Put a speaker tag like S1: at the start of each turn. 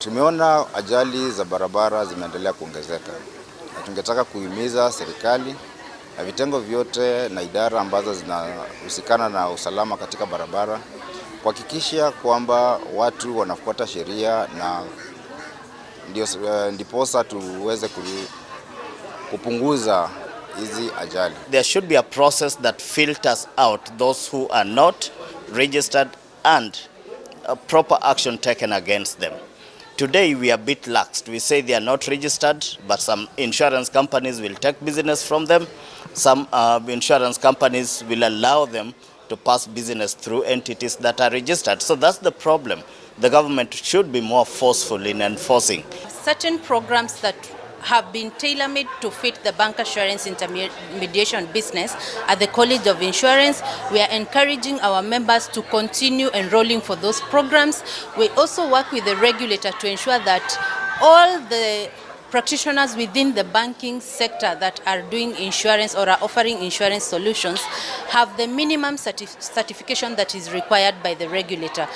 S1: Tumeona ajali za barabara zimeendelea kuongezeka. Na tungetaka kuhimiza serikali na vitengo vyote na idara ambazo zinahusikana na usalama katika barabara kuhakikisha kwamba watu wanafuata sheria na ndiposa tuweze kupunguza hizi ajali.
S2: There should be a process that filters out those who are not registered and a proper action taken against them. Today we are a bit laxed. We say they are not registered, but some insurance companies will take business from them. Some insurance companies will allow them to pass business through entities that are registered. So that's the problem. The government should be more forceful in enforcing.
S3: Certain programs that have been tailor-made to fit the bank assurance intermediation business at the College of Insurance. We are encouraging our members to continue enrolling for those programs. We also work with the regulator to ensure that all the practitioners within the banking sector that are doing insurance or are offering insurance solutions have the minimum certification that is required by the regulator.